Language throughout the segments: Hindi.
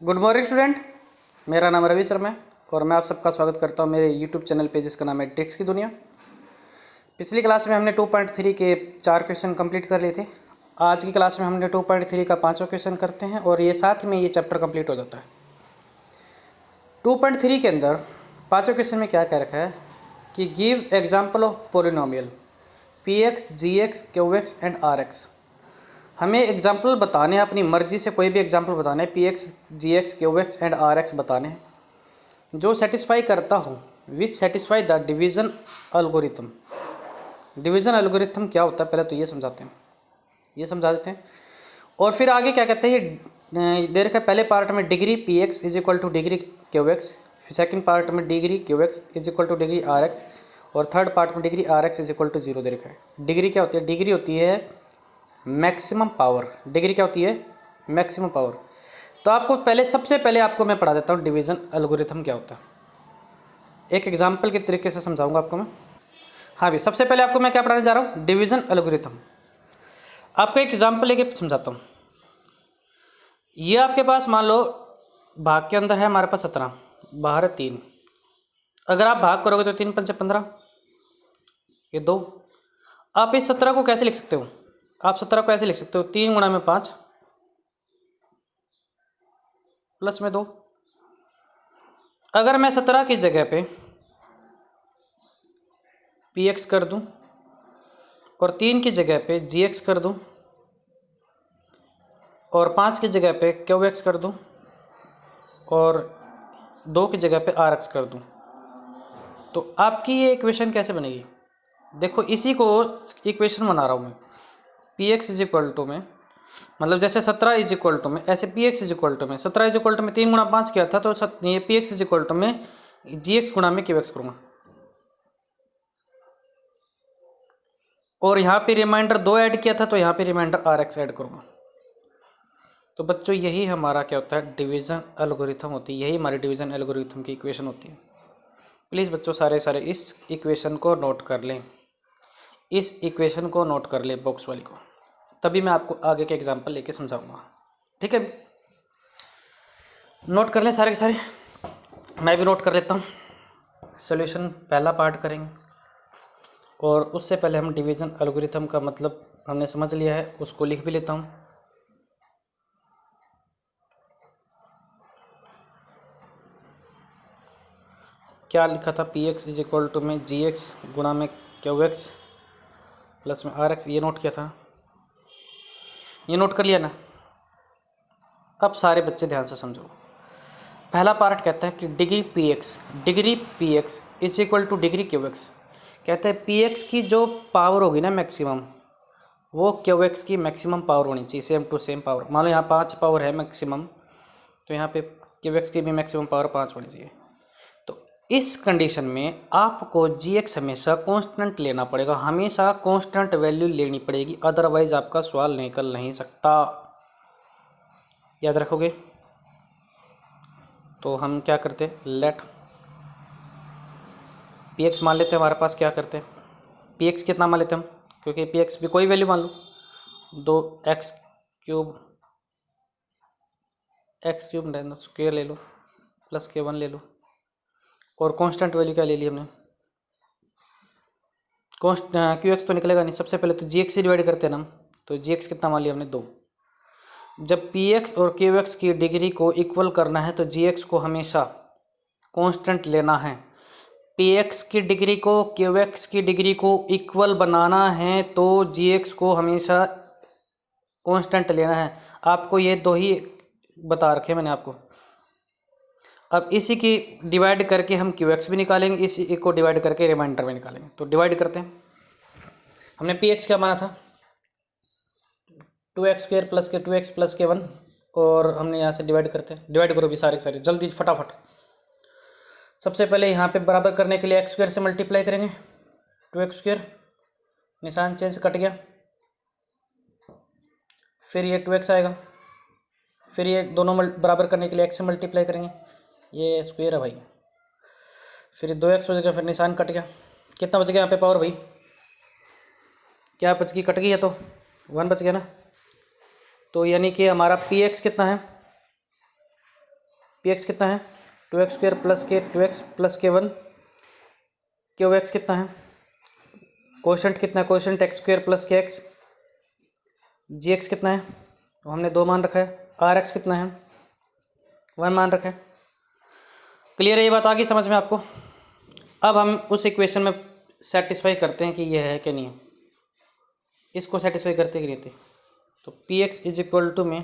Good morning student. मेरा नाम रवि शर्मा है और मैं आप सबका स्वागत करता हूं मेरे यूट्यूब चैनल पे जिसका नाम है ट्रिक्स की दुनिया। पिछली क्लास में हमने 2.3 के 4 क्वेश्चन कंप्लीट कर लिए थे। आज की क्लास में हमने 2.3 का 5वां क्वेश्चन करते हैं और ये साथ में ये चैप्टर कंप्लीट हो जाता है। 2.3 के अंदर 5वें क्वेश्चन में क्या कह रखा है कि give example of polynomial P X, G X, Q X and R X. हमें एग्जाम्पल बताने हैं, अपनी मर्जी से कोई भी एग्जाम्पल बताने हैं, P X, G X, Q X and R X बताने हैं जो सेटिस्फाई करता हो which satisfy the division algorithm. Division algorithm क्या होता है पहले तो ये समझाते हैं, ये समझा देते हैं। और फिर आगे क्या कहते हैं, ये दे रखा है पहले पार्ट में degree P x is equal to degree Q x, second part में degree Q x is equal to degree are x और थर्ड पार्ट में degree are x is equal to 0 दे रखा है। डिग्री क्या होती है? डिग्री होती है मैक्सिमम पावर। डिग्री क्या होती है? Maximum power. तो आपको पहले सबसे पहले आपको मैं पढ़ा देता हूँ डिवीज़न एल्गोरिथम क्या होता है। एक एग्जांपल के तरीके से समझाऊंगा आपको मैं। हाँ भी, सबसे पहले आपको मैं क्या पढ़ाने जा रहा हूँ? Division algorithm. आपको एक एग्जांपल लेके समझाता हूँ। ये आपके पास मान लो भाग के अंदर है हमारे पास 17, बाहर है 3। अगर आप भाग करोगे तो 3 पंचे 15, ये 2। आप इस 17 को कैसे लिख सकते हो? आप 17 को ऐसे लिख सकते हो 3 गुणा में 5 प्लस में 2। अगर मैं 17 की जगह पे पी एक्स कर दूं और 3 की जगह पे जी एक्स कर दूं और 5 की जगह पे क्यू एक्स कर दूं और 2 की जगह पे आर एक्स कर दूं, तो आपकी ये इक्वेशन कैसे बनेगी? देखो, इसी को इक्वेशन बना रहा हूँ मैं। P x is equal to में, मतलब जैसे 17 इज इक्वल टू में, ऐसे P x is equal to में 17 इज इक्वल टू में 3 गुणा 5 किया था, तो ये P x is equal to में जी एक्स गुणा में क्यू एक्स करूँगा और यहाँ पे रिमाइंडर 2 ऐड किया था तो यहाँ पे रिमाइंडर आर एक्स ऐड करूँगा। तो बच्चों यही हमारा क्या होता है? डिवीज़न एल्गोरिथम होती है। यही हमारी डिवीज़न एल्गोरिथम की इक्वेशन होती है। प्लीज़ बच्चों सारे इस इक्वेशन को नोट कर लें, इस इक्वेशन को नोट कर लें बॉक्स वाली को, तभी मैं आपको आगे के एग्जाम्पल लेके समझाऊंगा। ठीक है, नोट कर लें सारे के सारे। मैं भी नोट कर लेता हूँ। सॉल्यूशन पहला पार्ट करेंगे और उससे पहले हम डिवीज़न एल्गोरिथम का मतलब हमने समझ लिया है, उसको लिख भी लेता हूँ। क्या लिखा था? P x is equal to में जी एक्स गुणा में क्यू एक्स प्लस में आर एक्स, ये नोट किया था, ये नोट कर लिया ना। अब सारे बच्चे ध्यान से समझो। पहला पार्ट कहता है कि degree P x is equal to degree Q x. कहते हैं पी एक्स की जो पावर होगी ना मैक्सिमम, वो क्यू एक्स की मैक्सिमम पावर होनी चाहिए, सेम टू सेम पावर। मान लो यहाँ 5 पावर है मैक्सिमम, तो यहाँ पे क्यू एक्स की भी मैक्सिमम पावर 5 होनी चाहिए। तो इस कंडीशन में आपको जी एक्स हमेशा कांस्टेंट लेना पड़ेगा, हमेशा कांस्टेंट वैल्यू लेनी पड़ेगी, अदरवाइज आपका सवाल निकल नहीं सकता। याद रखोगे? तो हम क्या करते? लेट पी एक्स मान लेते हैं हमारे पास। क्या करते हैं? पी एक्स कितना मान लेते हैं हम, क्योंकि पी एक्स भी कोई वैल्यू मान लो, 2x क्यूब स्क्वायर ले लो प्लस k1 ले लो और कांस्टेंट वैल्यू क्या ले ली हमने? क्यू एक्स तो निकलेगा नहीं। सबसे पहले तो जी एक्स से डिवाइड करते हैं ना हम, तो जी एक्स कितना मान लिया हमने? 2। जब पी एक्स और क्यू एक्स की डिग्री को इक्वल करना है तो जी एक्स को हमेशा कांस्टेंट लेना है। पी एक्स की डिग्री को क्यू एक्स की डिग्री को इक्वल बनाना है तो जी एक्स को हमेशा कांस्टेंट लेना है। आपको ये दो ही बता रखे मैंने आपको। अब इसी की डिवाइड करके हम क्यू एक्स भी निकालेंगे, इसी को डिवाइड करके रिमाइंडर में निकालेंगे। तो डिवाइड करते हैं। हमने पी एक्स क्या माना था? 2x स्क्वायर प्लस के 2x प्लस के 1, और हमने यहाँ से डिवाइड करते हैं। डिवाइड करो भी सारे सारे जल्दी फटाफट। सबसे पहले यहाँ पे बराबर करने के लिए एक्स स्क्वायर से मल्टीप्लाई करेंगे, 2x स्क्वायर, निशान चेंज, कट गया। फिर ये 2x आएगा, फिर ये दोनों बराबर करने के लिए x से मल्टीप्लाई करेंगे, ये स्क्वायर है भाई। फिर 2x हो जाएगा, फिर निशान कट गया। कितना बच गया यहाँ पे पावर भाई? क्या बच गई? कट गई है तो 1 बच गया ना। तो यानी कि हमारा पी एक्स कितना है? पी एक्स कितना है 2x² प्लस के 2x प्लस के 1, क्यू एक्स कितना है, कोशेंट कितना है, कोशेंट x² प्लस के x, जी एक्स कितना है, तो हमने 2 मान रखा है, आर एक्स कितना है 1 मान रखा है। क्लियर है, ये बात आ गई समझ में आपको। अब हम उस इक्वेशन में सेटिस्फाई करते हैं कि ये है कि नहीं है, इसको सेटिस्फाई करते कि नहीं थे। तो P x is equal to में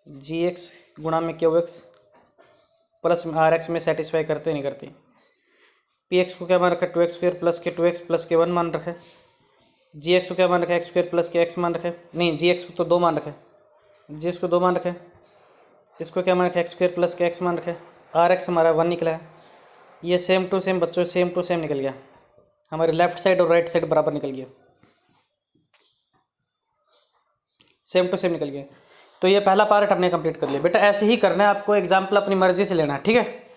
जी एक्स गुणा में क्यू एक्स प्लस में आर एक्स में सेटिस्फाई करते नहीं करते। पी एक्स को क्या मान रखा है 2x² प्लस के 2x प्लस के 1 मान रखा है, जी एक्स को क्या मान रखा है x² प्लस के x मान रखा है, नहीं जी एक्स को तो 2 मान रखा है, जी एक्स को 2 मान रखा है, इसको क्या मान रखा है x² प्लस के x मान रखा है, आर एक्स हमारा 1 निकला है। ये सेम टू सेम बच्चों सेम टू सेम निकल गया, हमारे लेफ्ट साइड और राइट साइड बराबर निकल गया, सेम टू सेम निकल गया। तो ये पहला पार्ट हमने कंप्लीट कर लिया। बेटा ऐसे ही करना है आपको, एग्जाम्पल अपनी मर्जी से लेना है, ठीक है।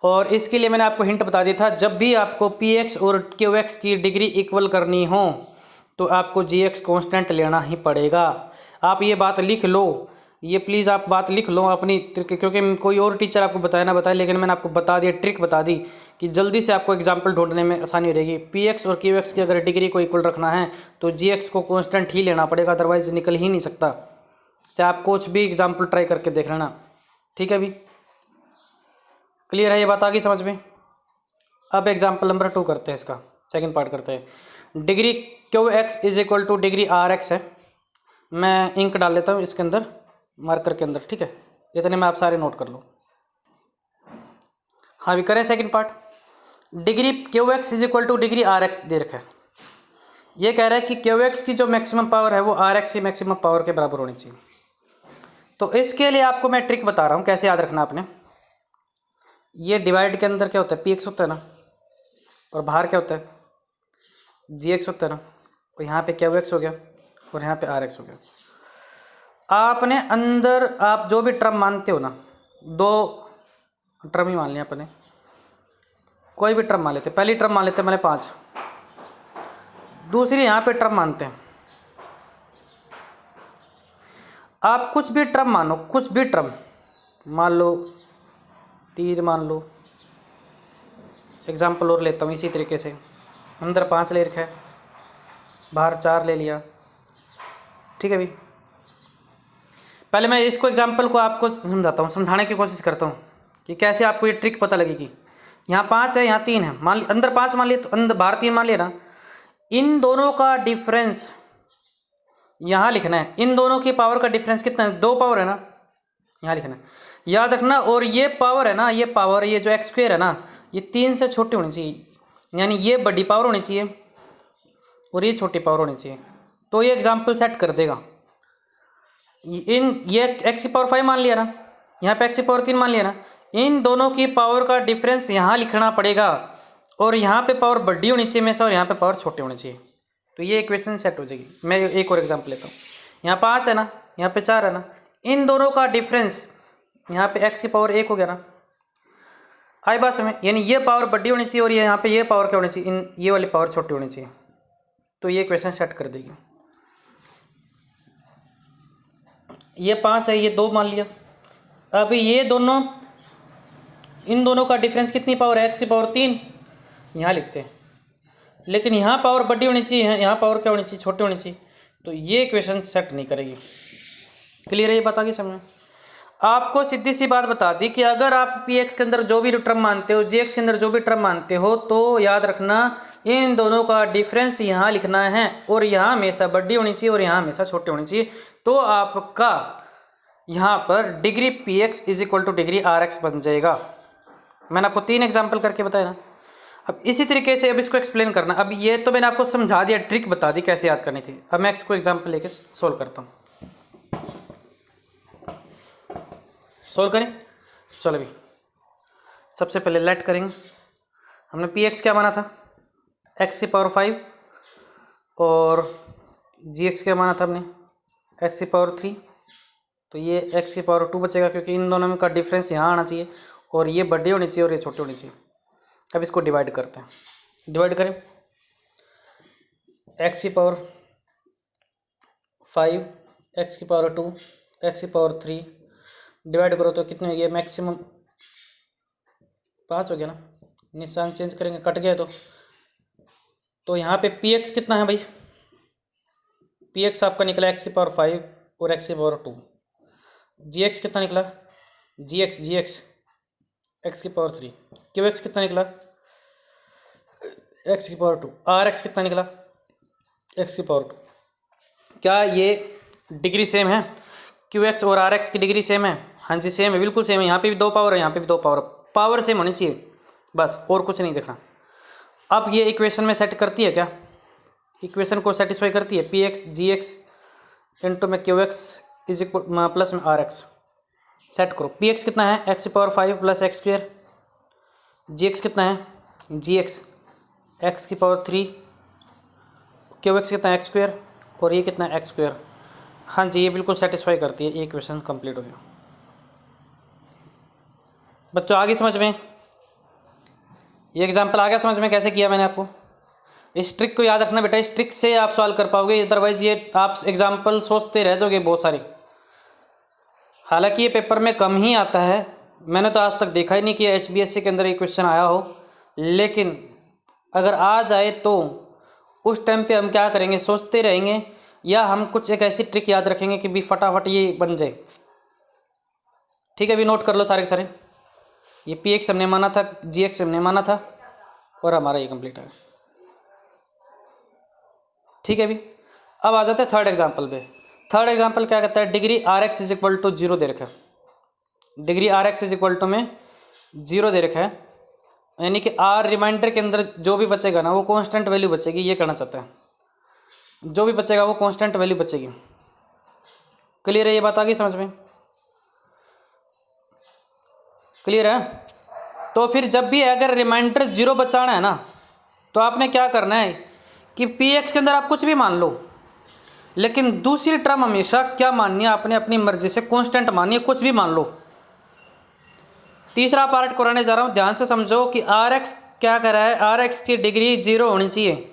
और इसके लिए मैंने आपको हिंट बता दिया था, जब भी आपको पी एक्स और क्यू एक्स की डिग्री इक्वल करनी हो तो आपको जी एक्स कॉन्स्टेंट लेना ही पड़ेगा। आप ये बात लिख लो, ये प्लीज़ आप बात लिख लो अपनी, क्योंकि कोई और टीचर आपको बताया ना बताए, लेकिन मैंने आपको बता दिया, ट्रिक बता दी कि जल्दी से आपको एग्जाम्पल ढूंढने में आसानी हो रहेगी। पी एक्स और क्यू एक्स की अगर डिग्री को इक्वल रखना है तो जी एक्स को कॉन्स्टेंट ही लेना पड़ेगा, अदरवाइज निकल ही नहीं सकता। चाहे आप कुछ भी एग्जाम्पल ट्राई करके देख लेना, ठीक है। अभी क्लियर है, ये बात आ गई समझ में। अब एग्जाम्पल नंबर 2 करते हैं, इसका सेकंड पार्ट करते हैं। Degree Q x is equal to degree are X है। मैं इंक डाल लेता हूँ इसके अंदर, मार्कर के अंदर, ठीक है। इतने में आप सारे नोट कर लो। हाँ भी करें second part. Degree Q x is equal to degree are x दे रखा है। ये कह रहा है कि क्यू एक्स की जो मैक्सिमम पावर है वो आर एक्स की मैक्सिमम पावर के बराबर होनी चाहिए। तो इसके लिए आपको मैं ट्रिक बता रहा हूँ कैसे याद रखना आपने। ये डिवाइड के अंदर क्या होता है, पी एक्स होता है ना, और बाहर क्या होता है जी एक्स होता है ना, और यहाँ पे क्यू एक्स हो गया और यहाँ पे आर एक्स हो गया। आपने अंदर आप जो भी टर्म मानते हो ना, 2 टर्म ही मान लिया अपने, कोई भी टर्म मान लेते। पहली टर्म मान लेते हैं मैंने 5, दूसरी यहाँ पे टर्म मानते हैं। आप कुछ भी टर्म मानो, कुछ भी टर्म मान लो, 3 मान लो, एग्जाम्पल और लेता हूँ इसी तरीके से। अंदर 5 ले रखा है, बाहर 4 ले लिया, ठीक है। अभी पहले मैं इसको एग्जाम्पल को आपको समझाता हूँ, समझाने की कोशिश करता हूँ कि कैसे आपको ये ट्रिक पता लगेगी। यहाँ 5 है, यहाँ 3 है, मान ली अंदर 5 मान लिया तो अंदर बाहर 3 मान लिया ना। इन दोनों का डिफरेंस यहाँ लिखना है, इन दोनों की पावर का डिफरेंस कितना है, 2 पावर है ना, यहाँ लिखना है, याद रखना। और ये पावर है ना, ये पावर, ये जो x² है ना, ये 3 से छोटी होनी चाहिए, यानी ये बड़ी पावर होनी चाहिए और ये छोटी पावर होनी चाहिए। तो ये एग्जाम्पल सेट कर देगा। ये x की पावर 5 मान लिया ना, यहाँ पे x की पावर 3 मान लिया ना, इन दोनों की पावर का डिफरेंस यहाँ लिखना पड़ेगा और यहाँ पे पावर बड़ी होनी चाहिए में से और यहाँ पे पावर छोटी होनी चाहिए। तो ये इक्वेशन सेट हो जाएगी। मैं एक और एग्जाम्पल लेता हूँ। यहाँ 5 है ना, यहाँ पे 4 है ना, इन दोनों का डिफरेंस यहाँ पे x की पावर 1 हो गया ना, आई बात समझ, यानी ये पावर बड़ी होनी चाहिए और ये यहाँ पे ये पावर क्या होनी चाहिए, इन ये वाली पावर छोटी होनी चाहिए। तो ये इक्वेशन सेट कर देगी। ये 5 है, ये 2 मान लिया। अभी ये दोनों, इन दोनों का डिफरेंस कितनी पावर है, x की पावर 3 यहाँ लिखते हैं, लेकिन यहाँ पावर बड़ी होनी चाहिए, यहाँ पावर क्या होनी चाहिए, छोटी होनी चाहिए। तो ये इक्वेशन सेट नहीं करेगी। क्लियर है, ये बता गई समझ। आपको सीधी सी बात बता दी कि अगर आप पी एक्स के अंदर जो भी टर्म मानते हो, जी एक्स के अंदर जो भी टर्म मानते हो, तो याद रखना इन दोनों का डिफरेंस यहाँ लिखना है और यहाँ हमेशा बड़ी होनी चाहिए और यहाँ हमेशा छोटी होनी चाहिए। तो आपका यहाँ पर degree P x is equal to degree are X बन जाएगा। मैंने आपको 3 एग्जाम्पल करके बताया ना। अब इसी तरीके से अब इसको एक्सप्लेन करना। अब ये तो मैंने आपको समझा दिया, ट्रिक बता दी कैसे याद करनी थी। अब मैं इसको एग्जाम्पल लेके सोल्व करता हूँ। सोल्व करें, चलो अभी सबसे पहले लेट करेंगे। हमने पी एक्स क्या माना था, x की पावर 5 और जी एक्स क्या माना था हमने, x की पावर 3। तो ये x की पावर 2 बचेगा क्योंकि इन दोनों में का डिफरेंस यहाँ आना चाहिए और ये बड़ी होनी चाहिए और ये छोटी होनी चाहिए। अब इसको डिवाइड करते हैं, डिवाइड करें। x की पावर 5, x की पावर 2, x की पावर 3 डिवाइड करो तो कितनी होगी, मैक्सिमम 5 हो गया ना, निशान चेंज करेंगे, कट गया तो यहाँ पे पी एक्स कितना है भाई, पी एक्स आपका निकला x की पावर 5 और x की पावर 2। जी एक्स कितना निकला, जी एक्स x की पावर 3। क्यू एक्स कितना निकला, x की पावर 2। आर एक्स कितना निकला, x की पावर 2। क्या ये डिग्री सेम है, क्यू एक्स और आर एक्स की डिग्री सेम है? हाँ जी सेम है, बिल्कुल सेम है। यहाँ पे भी 2 पावर है, यहाँ पे भी 2 पावर, पावर सेम होनी चाहिए बस, और कुछ नहीं देखना। अब ये इक्वेशन में सेट करती है क्या, इक्वेशन को सेटिस्फाई करती है? P X G x into में Q x is equal plus में आर एक्स। सेट करो, पी एक्स कितना है, एक्स की पावर 5 प्लस एक्स स्क्वेयर। जी एक्स कितना है, जी एक्स एक्स की पावर 3। क्यू एक्स कितना है, एक्स स्क्वेयर, और ये कितना है, एक्स स्क्वेयर। हाँ जी ये बिल्कुल सेटिस्फाई करती है, ये इक्वेशन कंप्लीट हो गया। बच्चों आ गई समझ में, ये एग्जाम्पल आ गया समझ में कैसे किया मैंने आपको? इस ट्रिक को याद रखना बेटा, इस ट्रिक से आप सॉल्व कर पाओगे, अदरवाइज ये आप एग्जाम्पल सोचते रह जाओगे बहुत सारे। हालांकि ये पेपर में कम ही आता है, मैंने तो आज तक देखा ही नहीं कि HBSC के अंदर ये क्वेश्चन आया हो, लेकिन अगर आ जाए तो उस टाइम पे हम क्या करेंगे, सोचते रहेंगे, या हम कुछ एक ऐसी ट्रिक याद रखेंगे कि भी फटाफट ये बन जाए। ठीक है, अभी नोट कर लो सारे के सारे। ये पी एक्स हमने माना था, जी एक्स हमने माना था, और हमारा ये कंप्लीट है। ठीक है, अभी अब आ जाते हैं थर्ड एग्जाम्पल पे। थर्ड एग्जाम्पल क्या कहता है, degree are x is equal to 0 दे रखा है। Degree are x is equal to में 0 दे रखा है, यानी कि आर रिमाइंडर के अंदर जो भी बचेगा ना वो कांस्टेंट वैल्यू बचेगी, ये कहना चाहता है। जो भी बचेगा वो कांस्टेंट वैल्यू बचेगी। क्लियर है, ये बात आ गई समझ में? क्लियर है? तो फिर जब भी अगर रिमाइंडर 0 बचाना है ना, तो आपने क्या करना है कि पी एक्स के अंदर आप कुछ भी मान लो, लेकिन दूसरी टर्म हमेशा क्या माननी है, आपने अपनी मर्जी से कांस्टेंट माननी है, कुछ भी मान लो। तीसरा पार्ट कराने जा रहा हूँ, ध्यान से समझो कि आर एक्स क्या कर रहा है, आर एक्स की डिग्री 0 होनी चाहिए,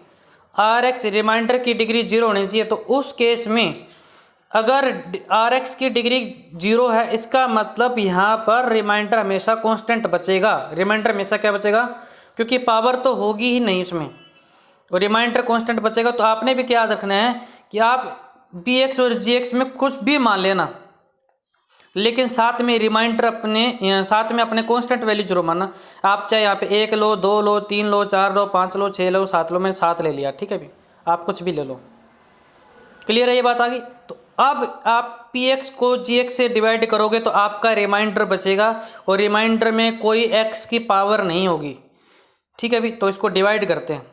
आर एक्स रिमाइंडर की डिग्री 0 होनी चाहिए। तो उस केस में अगर आर एक्स की डिग्री 0 है, इसका मतलब यहाँ पर रिमाइंडर हमेशा कांस्टेंट बचेगा। रिमाइंडर हमेशा क्या बचेगा, क्योंकि पावर तो होगी ही नहीं उसमें, और रिमाइंडर कांस्टेंट बचेगा। तो आपने भी क्या याद रखना है कि आप बी एक्स और जी एक्स में कुछ भी मान लेना, लेकिन साथ में रिमाइंडर साथ में अपने कांस्टेंट वैल्यू 0 मानना। आप चाहे यहाँ पे 1 लो, 2 लो, 3 लो, 4 लो, 5 लो, 6 लो, 7 लो, मैंने 7 ले लिया। ठीक है, भी आप कुछ भी ले लो। क्लियर है, ये बात आ गई? तो अब आप पी एक्स को जी एक्स से डिवाइड करोगे तो आपका रिमाइंडर बचेगा, और रिमाइंडर में कोई एक्स की पावर नहीं होगी। ठीक है, भी तो इसको डिवाइड करते हैं,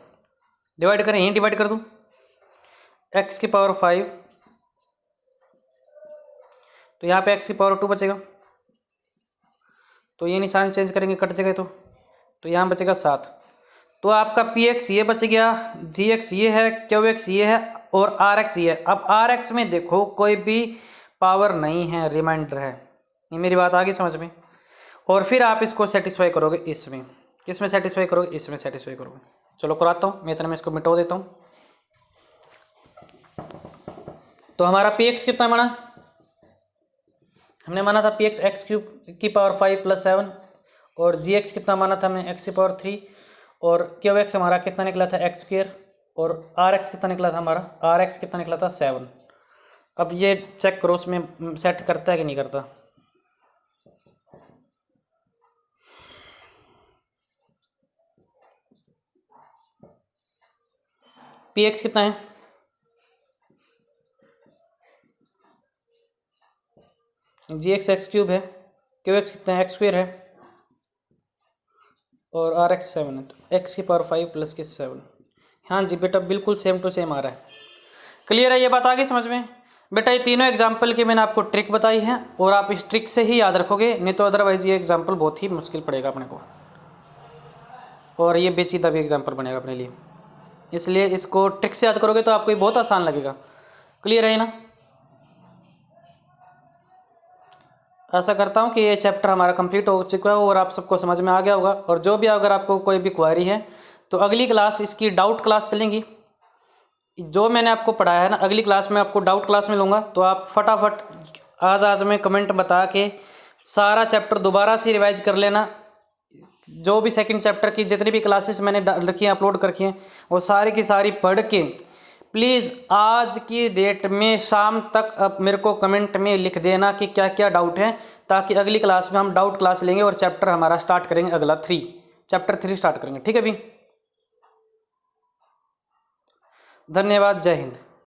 डिवाइड करें, यहीं डिवाइड कर दूं, एक्स की पावर 5, तो यहाँ पे एक्स की पावर 2 बचेगा, तो ये निशान चेंज करेंगे, कट जाएगा तो यहाँ बचेगा 7। तो आपका पी एक्स ये बच गया, जी एक्स ये है, क्यू एक्स ये है, और आर एक्स ये है। अब आर एक्स में देखो कोई भी पावर नहीं है, रिमाइंडर है। ये मेरी बात आ गई समझ में? और फिर आप इसको सेटिस्फाई करोगे इसमें, किसमें सेटिस्फाई करोगे, इसमें सेटिस्फाई करोगे। चलो कराता हूँ मैं, इतना में इसको मिटा देता हूँ। तो हमारा पी एक्स कितना माना, हमने माना था पी एक्स एक्स क्यूब की पावर 5 प्लस 7, और जी एक्स कितना माना था हमने, एक्स की पावर 3, और क्यू एक्स हमारा कितना निकला था, एक्स स्क्वेयर, और आर एक्स कितना निकला था हमारा, आर एक्स कितना निकला था, 7। अब ये चेक करो उसमें सेट करता है कि नहीं करता। पी एक्स कितना है, जी एक्स एक्स क्यूब है, क्यू एक्स कितना है, एक्स स्क्वेयर है, और आर एक्स 7 है, तो एक्स की पावर 5 प्लस के 7। हाँ जी बेटा बिल्कुल सेम टू सेम आ रहा है। क्लियर है, ये बात आ गई समझ में? बेटा ये तीनों एग्जाम्पल की मैंने आपको ट्रिक बताई है, और आप इस ट्रिक से ही याद रखोगे, नहीं तो अदरवाइज ये एग्जाम्पल बहुत ही मुश्किल पड़ेगा अपने को, और ये बेचीदा भी एग्जाम्पल बनेगा अपने लिए। इसलिए इसको ट्रिक से याद करोगे तो आपको ये बहुत आसान लगेगा। क्लियर है ना? आशा करता हूँ कि ये चैप्टर हमारा कंप्लीट हो चुका है और आप सबको समझ में आ गया होगा। और जो भी अगर आपको कोई भी क्वेरी है तो अगली क्लास इसकी डाउट क्लास चलेंगी। जो मैंने आपको पढ़ाया है ना, अगली क्लास में आपको डाउट क्लास में लूँगा, तो आप फटाफट आज में कमेंट बता के सारा चैप्टर दोबारा से रिवाइज कर लेना। जो भी सेकंड चैप्टर की जितनी भी क्लासेस मैंने रखी हैं, अपलोड कर रखी हैं, वो सारी की सारी पढ़ के प्लीज़ आज की डेट में शाम तक अब मेरे को कमेंट में लिख देना कि क्या क्या डाउट है, ताकि अगली क्लास में हम डाउट क्लास लेंगे और चैप्टर हमारा स्टार्ट करेंगे अगला चैप्टर 3 स्टार्ट करेंगे। ठीक है भी, धन्यवाद, जय हिंद।